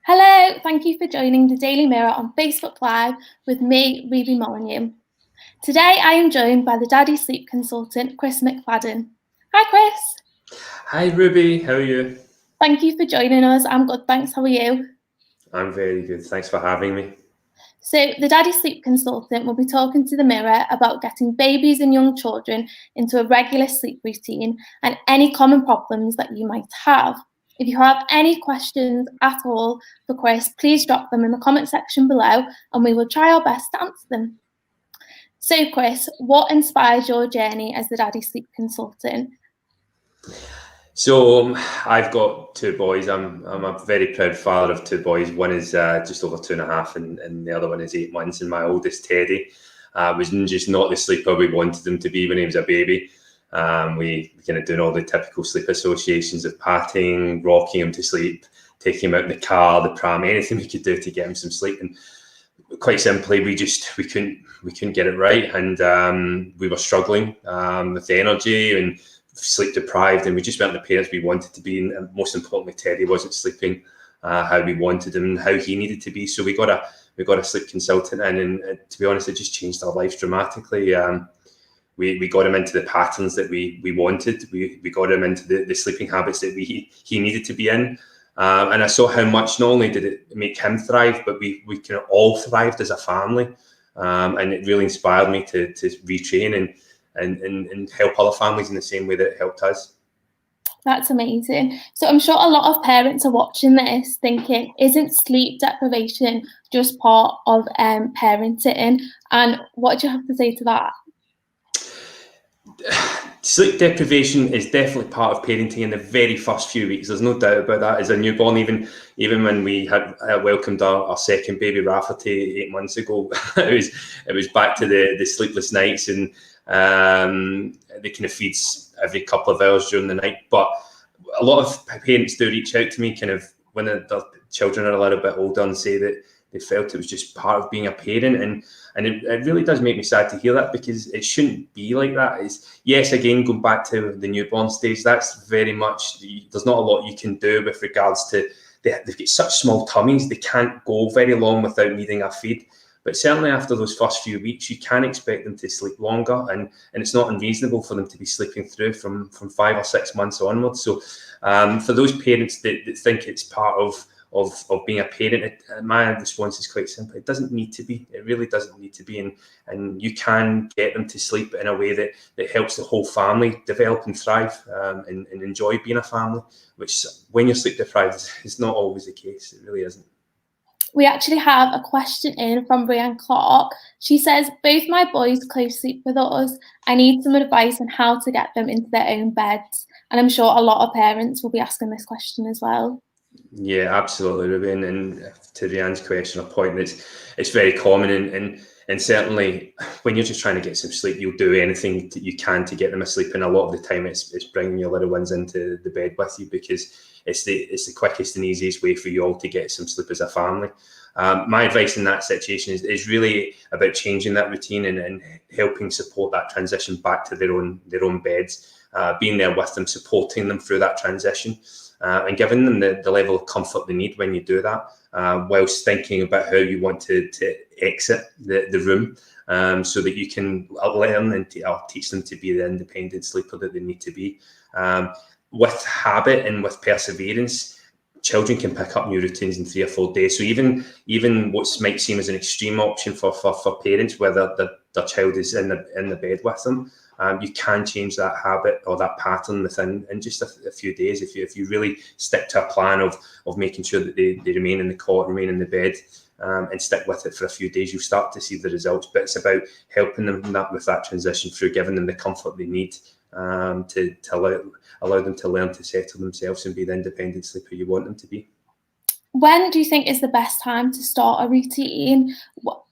Hello, thank you for joining the Daily Mirror on Facebook Live with me, Ruby Molyneux. Today I am joined by the Daddy Sleep consultant, Chris Mcfadden. Hi Chris. Hi Ruby, how are you? Thank you for joining us. I'm good, thanks. How are you? I'm very good, thanks for having me. So the Daddy Sleep consultant will be talking to the Mirror about getting babies and young children into a regular sleep routine and any common problems that you might have. If you have any questions at all for Chris, please drop them in the comment section below and we will try our best to answer them. So Chris, what inspired your journey as the Daddy Sleep consultant? So I've got two boys. I'm a very proud father of two boys. One is just over 2.5 and the other one is 8 months. And my oldest Teddy was just not the sleeper we wanted him to be when he was a baby. We kind of doing all the typical sleep associations of patting, rocking him to sleep, taking him out in the car, the pram, anything we could do to get him some sleep. And quite simply, we couldn't get it right, and we were struggling with the energy and sleep deprived, and we just weren't the parents we wanted to be. And most importantly, Teddy wasn't sleeping how we wanted him and how he needed to be. So we got a sleep consultant in, and to be honest, it just changed our lives dramatically. We got him into the patterns that we wanted. We got him into the sleeping habits that he needed to be in. And I saw how much not only did it make him thrive, but we kind of all thrived as a family. And it really inspired me to retrain and help other families in the same way that it helped us. That's amazing. So I'm sure a lot of parents are watching this thinking, isn't sleep deprivation just part of parenting? And what do you have to say to that? Sleep deprivation is definitely part of parenting in the very first few weeks. There's no doubt about that. As a newborn, even when we had welcomed our second baby Rafferty 8 months ago, it was back to the sleepless nights, and they kind of feeds every couple of hours during the night. But a lot of parents do reach out to me kind of when their children are a little bit older and say that they felt it was just part of being a parent, and it really does make me sad to hear that, because it shouldn't be like that. Yes, again, going back to the newborn stage, that's very much, there's not a lot you can do with regards to, they've got such small tummies, they can't go very long without needing a feed. But certainly after those first few weeks, you can expect them to sleep longer, and it's not unreasonable for them to be sleeping through from 5 or 6 months onwards. So for those parents that think it's part of being a parent, my response is quite simple. It doesn't need to be. It really doesn't need to be. And you can get them to sleep in a way that helps the whole family develop and thrive and enjoy being a family, which when you're sleep deprived is not always the case. It really isn't. We actually have a question in from Brianne Clark. She says, both my boys close sleep with us. I need some advice on how to get them into their own beds. And I'm sure a lot of parents will be asking this question as well. Yeah, absolutely, Ruben. And to Rianne's question, a point it's very common, and certainly when you're just trying to get some sleep, you'll do anything that you can to get them asleep. And a lot of the time, it's bringing your little ones into the bed with you, because it's the quickest and easiest way for you all to get some sleep as a family. My advice in that situation is really about changing that routine and helping support that transition back to their own beds, being there with them, supporting them through that transition. And giving them the level of comfort they need when you do that, whilst thinking about how you want to exit the room, so that you can learn and teach them to be the independent sleeper that they need to be. With habit and with perseverance, children can pick up new routines in 3 or 4 days. So even what might seem as an extreme option for parents, whether their child is in the bed with them, you can change that habit or that pattern within in just a few days if you really stick to a plan of making sure that they remain in the cot, remain in the bed, and stick with it for a few days. You'll start to see the results. But it's about helping them with that transition through, giving them the comfort they need to allow them to learn to settle themselves and be the independent sleeper you want them to be. When do you think is the best time to start a routine?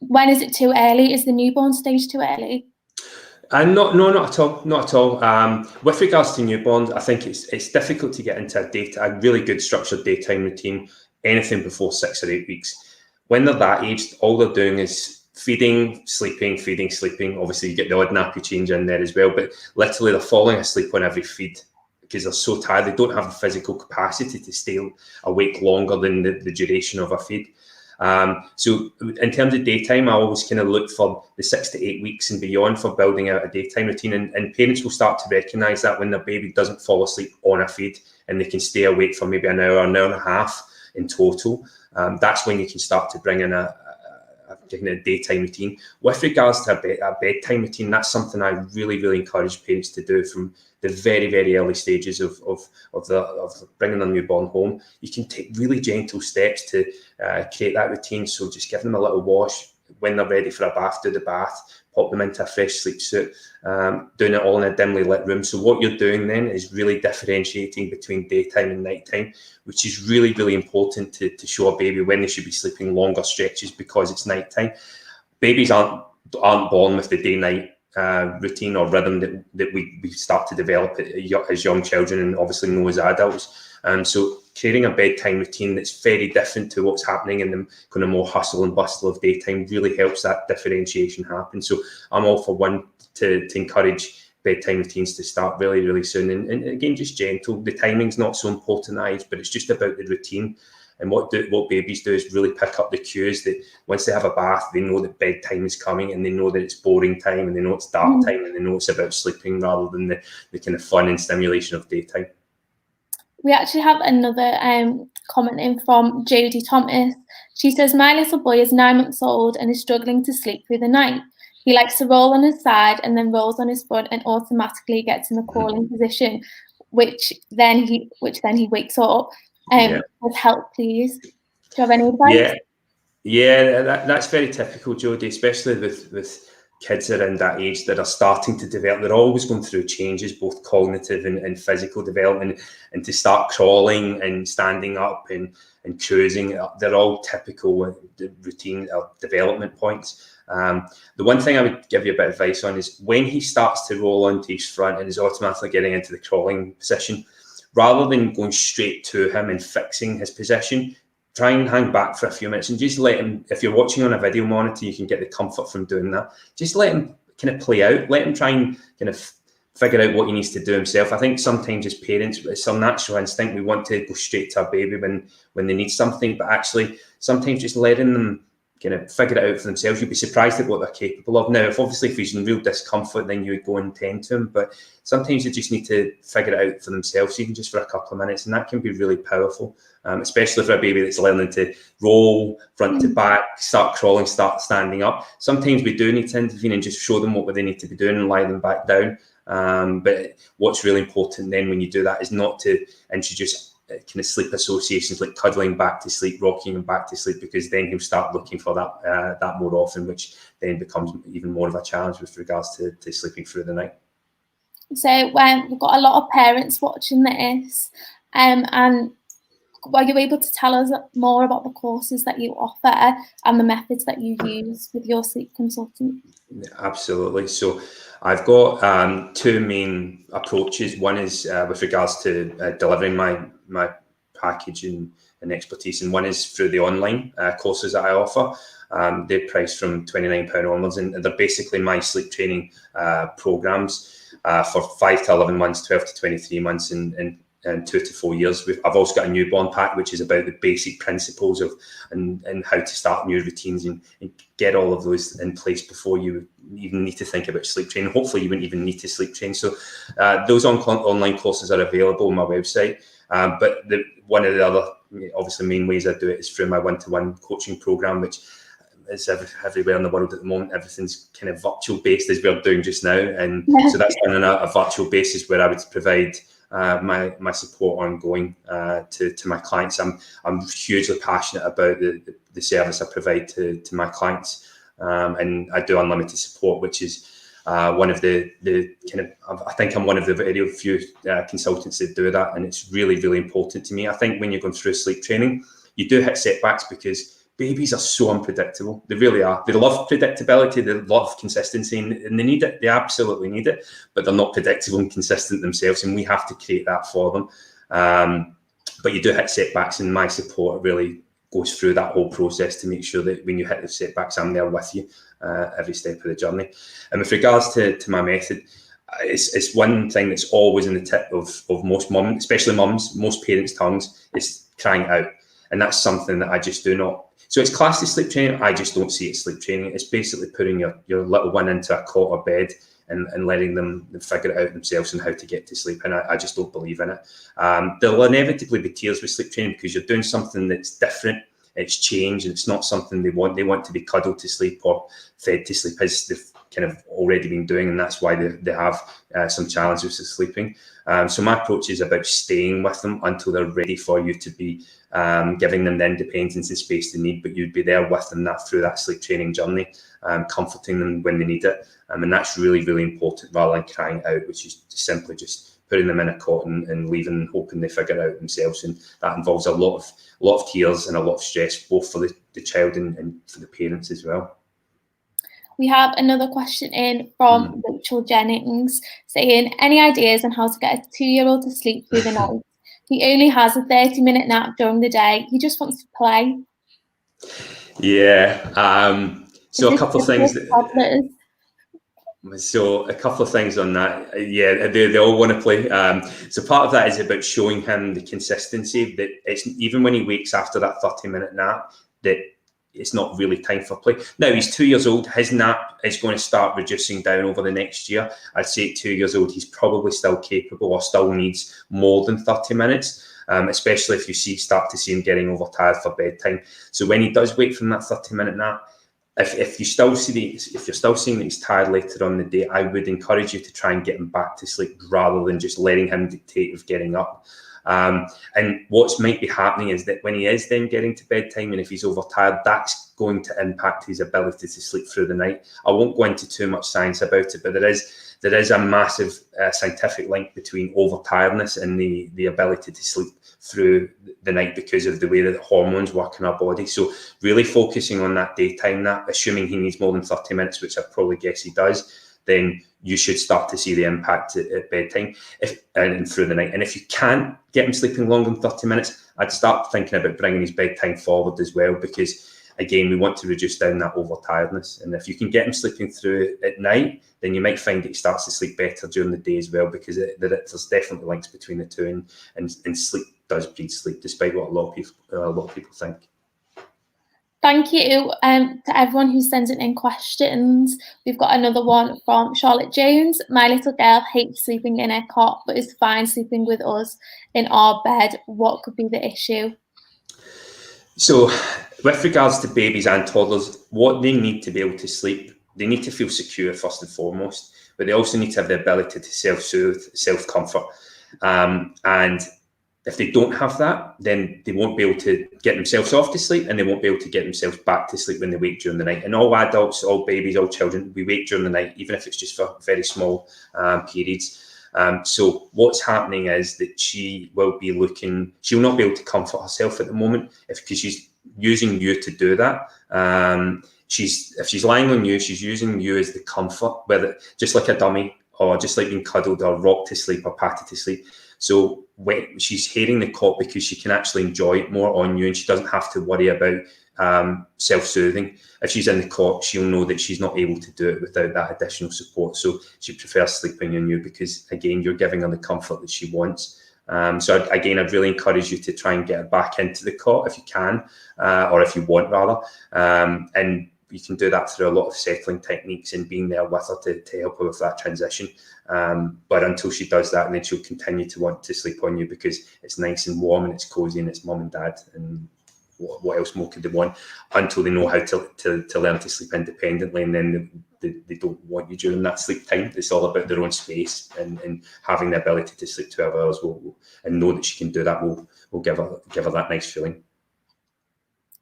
When is it too early? Is the newborn stage too early? Not at all. Not at all. With regards to newborns, I think it's difficult to get into a really good structured daytime routine anything before 6 or 8 weeks. When they're that aged, all they're doing is feeding, sleeping, feeding, sleeping. Obviously, you get the odd nappy change in there as well, but literally they're falling asleep on every feed. because they're so tired, they don't have the physical capacity to stay awake longer than the duration of a feed. So in terms of daytime, I always kind of look for the 6 to 8 weeks and beyond for building out a daytime routine, and parents will start to recognise that when their baby doesn't fall asleep on a feed and they can stay awake for maybe an hour and a half in total. That's when you can start to bring in a daytime routine. With regards to a bedtime routine, that's something I really, really encourage parents to do from the very, very early stages of bringing their newborn home. You can take really gentle steps to create that routine. So just give them a little wash. When they're ready for a bath, do the bath, pop them into a fresh sleep suit, doing it all in a dimly lit room. So what you're doing then is really differentiating between daytime and nighttime, which is really, really important to show a baby when they should be sleeping longer stretches because it's nighttime. Babies aren't born with the day-night routine or rhythm that we start to develop as young children and obviously know as adults. So creating a bedtime routine that's very different to what's happening in the kind of more hustle and bustle of daytime really helps that differentiation happen. So I'm all for one to encourage bedtime routines to start really, really soon. And again, just gentle. The timing's not so important, but it's just about the routine. And what babies do is really pick up the cues that once they have a bath, they know that bedtime is coming and they know that it's boring time and they know it's dark time and they know it's about sleeping rather than the kind of fun and stimulation of daytime. We actually have another comment in from Jodie Thomas. She says, my little boy is 9 months old and is struggling to sleep through the night. He likes to roll on his side and then rolls on his front and automatically gets in the crawling position, which then he wakes up. With help, please. Do you have any advice? Yeah, that's very typical, Jodie, especially with kids around that age that are starting to develop. They're always going through changes, both cognitive and physical development, and to start crawling and standing up and cruising, they're all typical routine development points. The one thing I would give you a bit of advice on is when he starts to roll onto his front and is automatically getting into the crawling position, rather than going straight to him and fixing his position, try and hang back for a few minutes and just let him, if you're watching on a video monitor, you can get the comfort from doing that. Just let him kind of play out, let him try and kind of figure out what he needs to do himself. I think sometimes as parents, it's our natural instinct. We want to go straight to our baby when they need something, but actually sometimes just letting them kind of figure it out for themselves. You'd be surprised at what they're capable of. Now, if he's in real discomfort, then you would go and tend to him. But sometimes you just need to figure it out for themselves, even just for a couple of minutes. And that can be really powerful, especially for a baby that's learning to roll front to back, start crawling, start standing up. Sometimes we do need to intervene and just show them what they need to be doing and lie them back down. But what's really important then when you do that is not to introduce kind of sleep associations like cuddling back to sleep, rocking him back to sleep, because then he'll start looking for that more often, which then becomes even more of a challenge with regards to sleeping through the night. So we've got a lot of parents watching this, and are you able to tell us more about the courses that you offer and the methods that you use with your sleep consultant? Absolutely. So I've got two main approaches. One is with regards to delivering my package and expertise, and one is through the online courses that I offer. They're priced from £29 onwards, and they're basically my sleep training programs for 5 to 11 months, 12 to 23 months, and 2 to 4 years. I've also got a newborn pack, which is about the basic principles of and how to start new routines and get all of those in place before you even need to think about sleep training. Hopefully you wouldn't even need to sleep train. So those online courses are available on my website. But one of the other obviously main ways I do it is through my one-to-one coaching program, which is everywhere in the world at the moment. Everything's kind of virtual based, as we're doing just now. And so that's done on a virtual basis where I would provide my support ongoing to my clients. I'm hugely passionate about the service I provide to my clients, and I do unlimited support, which is one of the kind of, I think I'm one of the very few consultants that do that, and it's really, really important to me. I think when you're going through sleep training, you do hit setbacks because babies are so unpredictable. They really are. They love predictability. They love consistency, and they need it. They absolutely need it, but they're not predictable and consistent themselves, and we have to create that for them. But you do hit setbacks, and my support really goes through that whole process to make sure that when you hit the setbacks, I'm there with you every step of the journey. And with regards to my method, it's one thing that's always in the tip of most mums, especially mums, most parents' tongues, is crying out. And that's something that I just do not. So it's classed as sleep training. I just don't see it sleep training. It's basically putting your little one into a cot or bed and letting them figure it out themselves and how to get to sleep. And I just don't believe in it. There'll inevitably be tears with sleep training because you're doing something that's different. It's change, and it's not something they want. They want to be cuddled to sleep or fed to sleep, as they've kind of already been doing, and that's why they have some challenges with sleeping. So my approach is about staying with them until they're ready for you to be giving them the independence and space they need, but you'd be there with them through that sleep training journey, comforting them when they need it. And that's really, really important, rather than crying out, which is simply just putting them in a cot and leaving, hoping they figure it out themselves. And that involves a lot of tears and a lot of stress, both for the child and for the parents as well. We have another question in from Rachel Jennings saying, any ideas on how to get a 2-year-old to sleep through the night? He only has a 30-minute nap during the day. He just wants to play. Yeah. So a couple of things. So a couple of things on that. Yeah, they all want to play. So part of that is about showing him the consistency that it's even when he wakes after that 30-minute nap, that it's not really time for play. Now he's 2 years old. His nap is going to start reducing down over the next year. I'd say at 2 years old, he's probably still capable or still needs more than 30 minutes. Especially if you start to see him getting overtired for bedtime. So when he does wake from that 30-minute nap, if you're still seeing that he's tired later on in the day, I would encourage you to try and get him back to sleep rather than just letting him dictate of getting up. And what might be happening is that when he is then getting to bedtime, and if he's overtired, that's going to impact his ability to sleep through the night. I won't go into too much science about it, but there is a massive scientific link between overtiredness and the ability to sleep through the night because of the way that the hormones work in our body. So really focusing on that daytime nap, assuming he needs more than 30 minutes, which I probably guess he does, then you should start to see the impact at bedtime and through the night. And if you can't get him sleeping longer than 30 minutes, I'd start thinking about bringing his bedtime forward as well, because again, we want to reduce down that overtiredness. And if you can get him sleeping through at night, then you might find that he starts to sleep better during the day as well, because there's definitely links between the two, and sleep does breed sleep, despite what a lot of people think. Thank you to everyone who's sending in questions. We've got another one from Charlotte Jones. My little girl hates sleeping in her cot, but is fine sleeping with us in our bed. What could be the issue? So with regards to babies and toddlers, what they need to be able to sleep, they need to feel secure first and foremost, but they also need to have the ability to self-soothe, self-comfort. And if they don't have that, then they won't be able to get themselves off to sleep, and they won't be able to get themselves back to sleep when they wake during the night. And all adults, all babies, all children, we wake during the night, even if it's just for very small periods. So what's happening is that she'll not be able to comfort herself at the moment because she's using you to do that. If she's lying on you, she's using you as the comfort, whether just like a dummy or just like being cuddled or rocked to sleep or patted to sleep. So when she's hating the cot because she can actually enjoy it more on you, and she doesn't have to worry about self-soothing. If she's in the cot, she'll know that she's not able to do it without that additional support. So she prefers sleeping on you because, again, you're giving her the comfort that she wants. So again, I'd really encourage you to try and get her back into the cot if you can, or if you want rather. And you can do that through a lot of settling techniques and being there with her to help her with that transition. But until she does that, and then she'll continue to want to sleep on you because it's nice and warm and it's cozy and it's mum and dad, and what else more could they want, until they know how to learn to sleep independently, and then they don't want you during that sleep time. It's all about their own space, and having the ability to sleep 12 hours and know that she can do that will give her that nice feeling.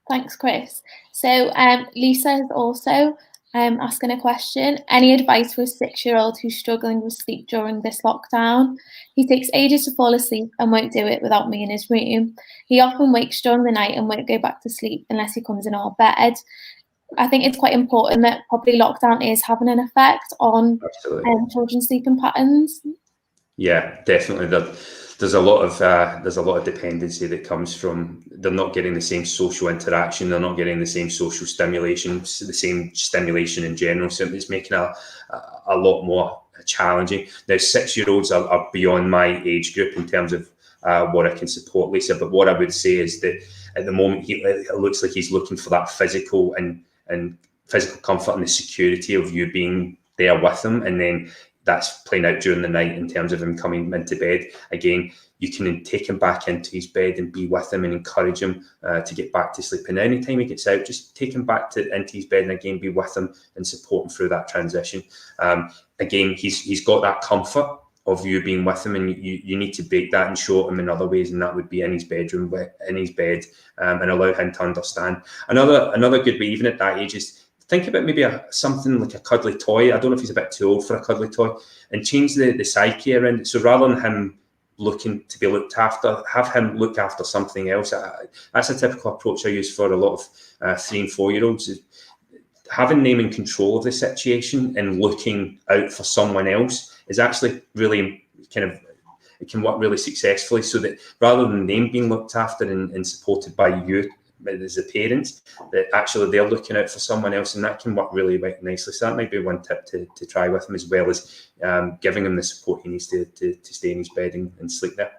Thanks, Chris. So Lisa is also asking a question. Any advice for a 6-year-old who's struggling with sleep during this lockdown? He takes ages to fall asleep and won't do it without me in his room. He often wakes during the night and won't go back to sleep unless he comes in our bed. I think it's quite important that probably lockdown is having an effect on children's sleeping patterns. Yeah, definitely. There's a lot of dependency that comes from they're not getting the same social interaction, they're not getting the same social stimulation, the same stimulation in general. So it's making a lot more challenging. Now, 6-year-olds are beyond my age group in terms of what I can support Lisa, but what I would say is that at the moment it looks like he's looking for that physical and physical comfort and the security of you being there with him, and then that's playing out during the night in terms of him coming into bed. Again, you can take him back into his bed and be with him and encourage him to get back to sleep. And anytime he gets out, just take him back into his bed and again be with him and support him through that transition. Again, he's got that comfort of you being with him, and you need to bake that and show him in other ways, and that would be in his bedroom, in his bed, and allow him to understand. Another good way, even at that age, is think about maybe something like a cuddly toy. I don't know if he's a bit too old for a cuddly toy, and change the psyche around it. So rather than him looking to be looked after, have him look after something else. That's a typical approach I use for a lot of 3 and 4-year-olds. Having them in control of the situation and looking out for someone else is actually really it can work really successfully, so that rather than them being looked after and supported by you as the parents, that actually they're looking out for someone else, and that can work really nicely. So that might be one tip to try with him, as well as giving him the support he needs to stay in his bed and sleep there.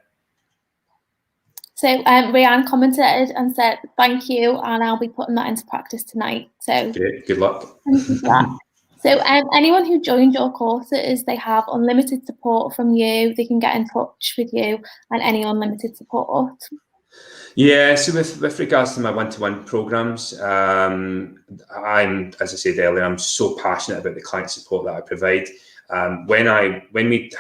So Rhiann commented and said, thank you, and I'll be putting that into practice tonight. So great, good luck. Thank you for that. So anyone who joined your courses, they have unlimited support from you. They can get in touch with you and any unlimited support. Yeah, so with regards to my one-to-one programs, I'm, as I said earlier, I'm so passionate about the client support that I provide. When we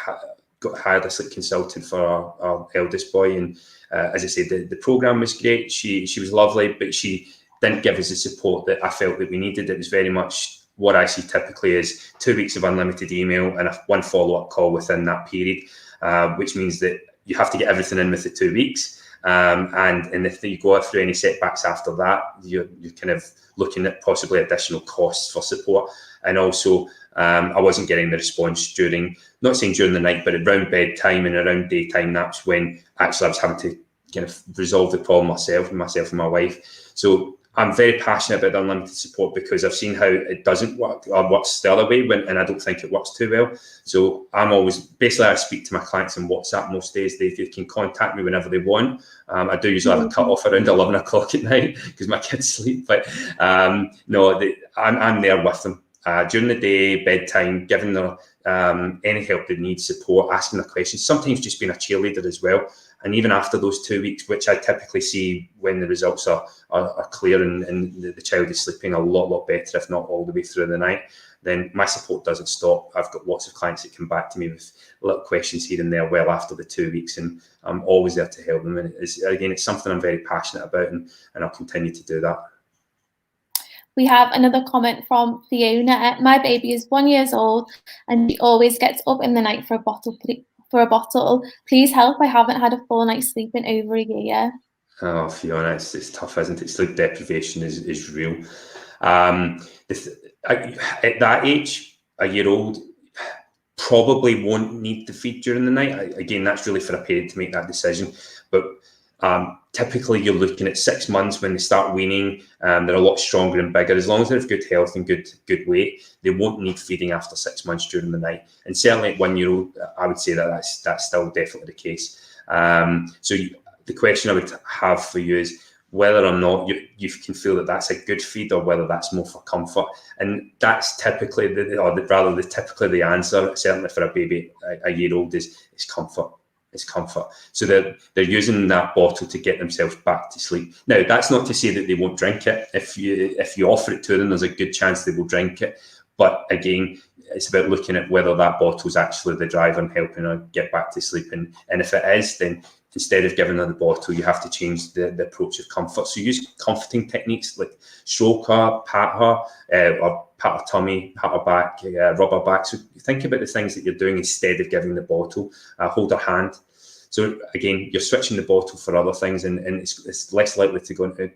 hired a sleep consultant for our eldest boy, and as I said, the program was great. She was lovely, but she didn't give us the support that I felt that we needed. It was very much what I see typically is 2 weeks of unlimited email and one follow-up call within that period, which means that you have to get everything in with the 2 weeks. And if you go through any setbacks after that, you're kind of looking at possibly additional costs for support. And also, I wasn't getting the response not saying during the night, but around bedtime and around daytime. That's when actually I was having to kind of resolve the problem myself and my wife. So I'm very passionate about the unlimited support, because I've seen how it doesn't work, or works the other way, and I don't think it works too well. So I speak to my clients on WhatsApp most days. They can contact me whenever they want. I do usually have a cut off around 11 o'clock at night because my kids sleep. But I'm there with them during the day, bedtime, giving them any help they need, support, asking them questions, sometimes just being a cheerleader as well. And even after those 2 weeks, which I typically see when the results are clear and the child is sleeping a lot better, if not all the way through the night, then my support doesn't stop. I've got lots of clients that come back to me with little questions here and there well after the 2 weeks, and I'm always there to help them. And it's something I'm very passionate about, and I'll continue to do that. We have another comment from Fiona. My baby is 1 year old and she always gets up in the night for a bottle. Please help. I haven't had a full night's sleep in over a year. Oh, Fiona, it's tough, isn't it? Sleep deprivation is real. At that age, a year old probably won't need to feed during the night. Again, that's really for a parent to make that decision. But typically, you're looking at 6 months when they start weaning. They're a lot stronger and bigger. As long as they have good health and good weight, they won't need feeding after 6 months during the night. And certainly at 1 year old, I would say that's still definitely the case. So the question I would have for you is whether or not you can feel that that's a good feed, or whether that's more for comfort. And that's typically the answer, certainly for a baby a year old, is comfort. It's comfort. So they're using that bottle to get themselves back to sleep. Now, that's not to say that they won't drink it. If you offer it to them, there's a good chance they will drink it. But again, it's about looking at whether that bottle is actually the driver and helping her get back to sleep. And if it is, then instead of giving her the bottle, you have to change the approach of comfort. So use comforting techniques like stroke her, pat her, or pat her tummy, pat her back, rub her back. So think about the things that you're doing instead of giving the bottle. Hold her hand. So again, you're switching the bottle for other things, and it's less likely to go into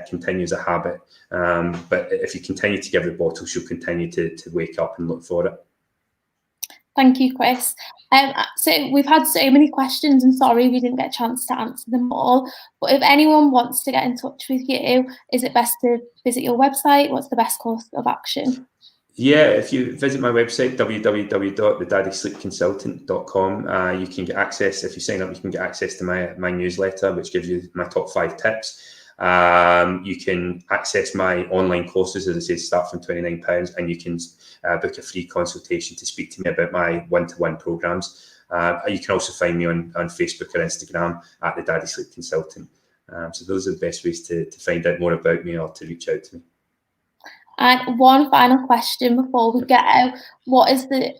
continue as a habit. But if you continue to give the bottle, she'll continue to wake up and look for it. Thank you, Chris. So we've had so many questions, and sorry we didn't get a chance to answer them all. But if anyone wants to get in touch with you, is it best to visit your website? What's the best course of action? Yeah, if you visit my website, www.thedaddysleepconsultant.com, you can get access. If you sign up, you can get access to my newsletter, which gives you my top 5 tips. You can access my online courses, as I said, start from £29, and you can book a free consultation to speak to me about my one-to-one programs. You can also find me on Facebook or Instagram at the Daddy Sleep Consultant. So those are the best ways to find out more about me or to reach out to me. And one final question before we go: what is the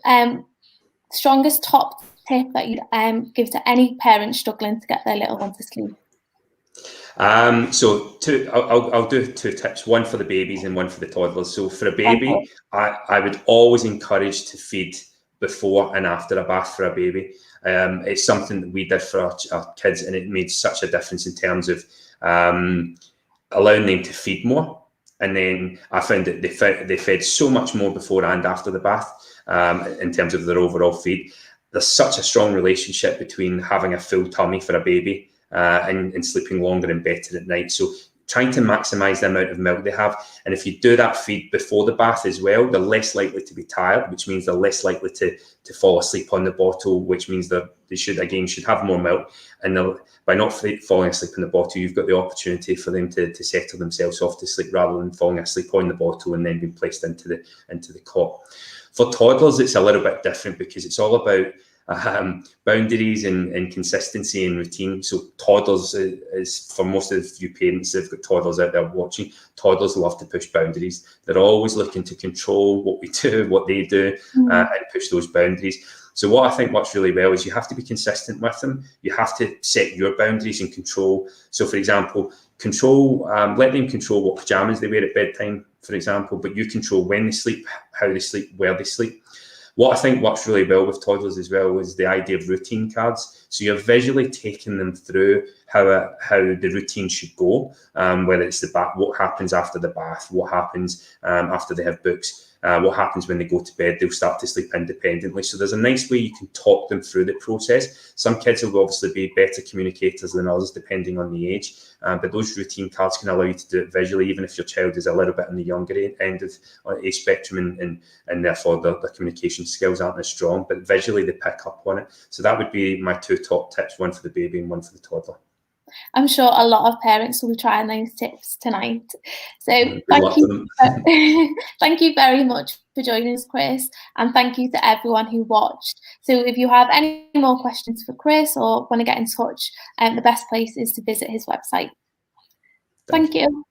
strongest top tip that you'd give to any parent struggling to get their little one to sleep? So I'll do 2 tips, one for the babies and one for the toddlers. So for a baby, I would always encourage to feed before and after a bath for a baby. It's something that we did for our kids, and it made such a difference in terms of allowing them to feed more. And then I found that they fed so much more before and after the bath in terms of their overall feed. There's such a strong relationship between having a full tummy for a baby and sleeping longer and better at night. So trying to maximize the amount of milk they have. And if you do that feed before the bath as well, they're less likely to be tired, which means they're less likely to fall asleep on the bottle, which means they should have more milk. And by not falling asleep in the bottle, you've got the opportunity for them to settle themselves off to sleep rather than falling asleep on the bottle and then being placed into the cot. For toddlers, it's a little bit different because it's all about boundaries and consistency and routine. So toddlers is for most of you parents, they've got toddlers out there watching. Toddlers love to push boundaries. They're always looking to control what we do, what they do, and push those boundaries. So what I think works really well is you have to be consistent with them. You have to set your boundaries and control. So for example, let them control what pajamas they wear at bedtime, for example, but you control when they sleep, how they sleep, where they sleep. What I think works really well with toddlers as well is the idea of routine cards. So you're visually taking them through how the routine should go, whether it's the bath, what happens after the bath, what happens after they have books, what happens when they go to bed, they'll start to sleep independently. So there's a nice way you can talk them through the process. Some kids will obviously be better communicators than others, depending on the age. But those routine cards can allow you to do it visually, even if your child is a little bit on the younger end of age spectrum and therefore the communication skills aren't as strong. But visually, they pick up on it. So that would be my 2 top tips, one for the baby and one for the toddler. I'm sure a lot of parents will be trying those tips tonight. So thank you very much for joining us, Chris, and thank you to everyone who watched. So if you have any more questions for Chris or want to get in touch, the best place is to visit his website. Thank you.